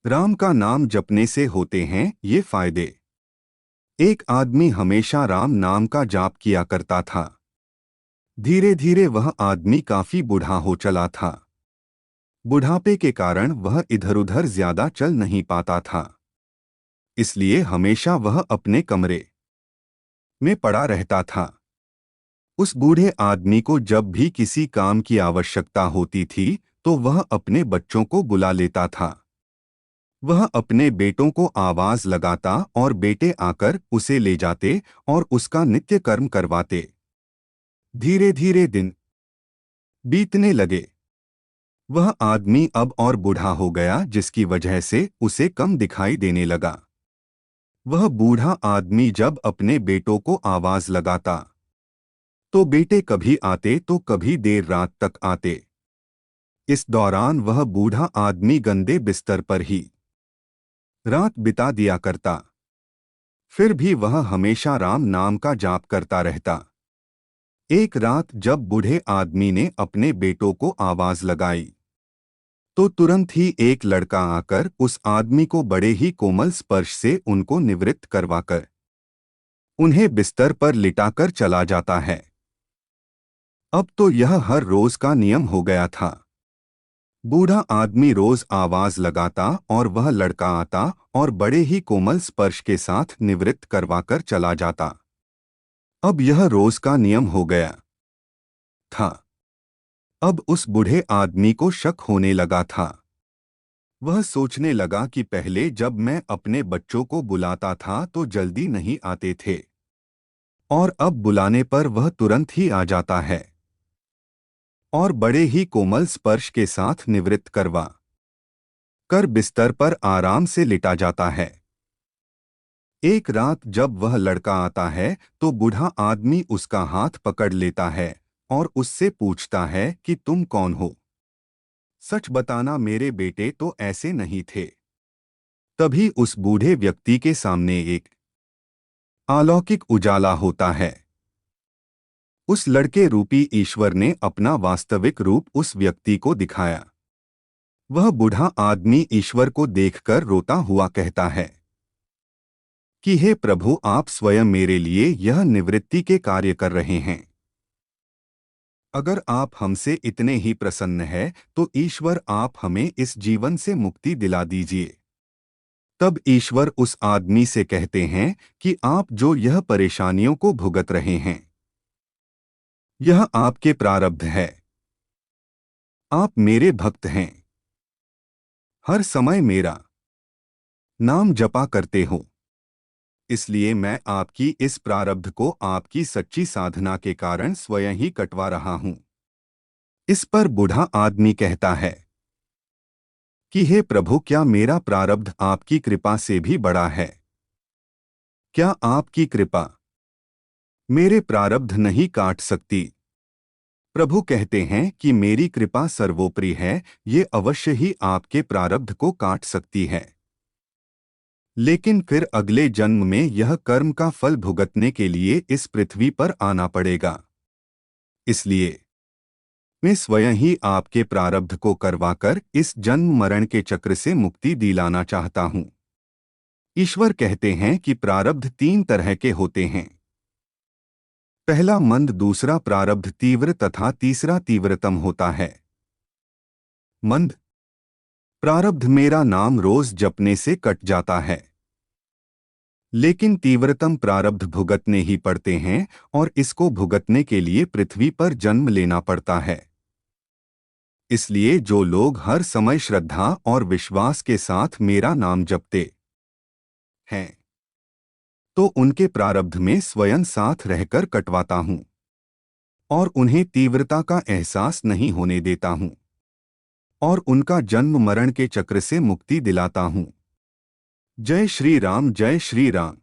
राम का नाम जपने से होते हैं ये फायदे। एक आदमी हमेशा राम नाम का जाप किया करता था। धीरे धीरे वह आदमी काफी बूढ़ा हो चला था। बुढ़ापे के कारण वह इधर उधर ज्यादा चल नहीं पाता था। इसलिए हमेशा वह अपने कमरे में पड़ा रहता था। उस बूढ़े आदमी को जब भी किसी काम की आवश्यकता होती थी तो वह अपने बच्चों को बुला लेता था। वह अपने बेटों को आवाज लगाता और बेटे आकर उसे ले जाते और उसका नित्य कर्म करवाते। धीरे धीरे दिन बीतने लगे। वह आदमी अब और बूढ़ा हो गया, जिसकी वजह से उसे कम दिखाई देने लगा। वह बूढ़ा आदमी जब अपने बेटों को आवाज लगाता तो बेटे कभी आते तो कभी देर रात तक आते। इस दौरान वह बूढ़ा आदमी गंदे बिस्तर पर ही रात बिता दिया करता। फिर भी वह हमेशा राम नाम का जाप करता रहता। एक रात जब बूढ़े आदमी ने अपने बेटों को आवाज लगाई तो तुरंत ही एक लड़का आकर उस आदमी को बड़े ही कोमल स्पर्श से उनको निवृत्त करवाकर उन्हें बिस्तर पर लिटाकर चला जाता है। अब तो यह हर रोज का नियम हो गया था। बूढ़ा आदमी रोज आवाज लगाता और वह लड़का आता और बड़े ही कोमल स्पर्श के साथ निवृत्त करवाकर चला जाता। अब यह रोज का नियम हो गया था। अब उस बूढ़े आदमी को शक होने लगा था। वह सोचने लगा कि पहले जब मैं अपने बच्चों को बुलाता था तो जल्दी नहीं आते थे और अब बुलाने पर वह तुरंत ही आ जाता है और बड़े ही कोमल स्पर्श के साथ निवृत्त करवा कर बिस्तर पर आराम से लिटा जाता है। एक रात जब वह लड़का आता है तो बूढ़ा आदमी उसका हाथ पकड़ लेता है और उससे पूछता है कि तुम कौन हो? सच बताना, मेरे बेटे तो ऐसे नहीं थे। तभी उस बूढ़े व्यक्ति के सामने एक अलौकिक उजाला होता है। उस लड़के रूपी ईश्वर ने अपना वास्तविक रूप उस व्यक्ति को दिखाया। वह बूढ़ा आदमी ईश्वर को देखकर रोता हुआ कहता है कि हे प्रभु, आप स्वयं मेरे लिए यह निवृत्ति के कार्य कर रहे हैं। अगर आप हमसे इतने ही प्रसन्न हैं तो ईश्वर, आप हमें इस जीवन से मुक्ति दिला दीजिए। तब ईश्वर उस आदमी से कहते हैं कि आप जो यह परेशानियों को भुगत रहे हैं, यह आपके प्रारब्ध है। आप मेरे भक्त हैं, हर समय मेरा नाम जपा करते हो, इसलिए मैं आपकी इस प्रारब्ध को आपकी सच्ची साधना के कारण स्वयं ही कटवा रहा हूं। इस पर बूढ़ा आदमी कहता है कि हे प्रभु, क्या मेरा प्रारब्ध आपकी कृपा से भी बड़ा है? क्या आपकी कृपा मेरे प्रारब्ध नहीं काट सकती? प्रभु कहते हैं कि मेरी कृपा सर्वोपरि है, ये अवश्य ही आपके प्रारब्ध को काट सकती है। लेकिन फिर अगले जन्म में यह कर्म का फल भुगतने के लिए इस पृथ्वी पर आना पड़ेगा। इसलिए मैं स्वयं ही आपके प्रारब्ध को करवाकर इस जन्म मरण के चक्र से मुक्ति दिलाना चाहता हूं। ईश्वर कहते हैं कि प्रारब्ध तीन तरह के होते हैं। पहला मंद, दूसरा प्रारब्ध तीव्र तथा तीसरा तीव्रतम होता है। मंद प्रारब्ध मेरा नाम रोज जपने से कट जाता है, लेकिन तीव्रतम प्रारब्ध भुगतने ही पड़ते हैं और इसको भुगतने के लिए पृथ्वी पर जन्म लेना पड़ता है। इसलिए जो लोग हर समय श्रद्धा और विश्वास के साथ मेरा नाम जपते हैं तो उनके प्रारब्ध में स्वयं साथ रहकर कटवाता हूं और उन्हें तीव्रता का एहसास नहीं होने देता हूं और उनका जन्म मरण के चक्र से मुक्ति दिलाता हूं। जय श्री राम, जय श्री राम।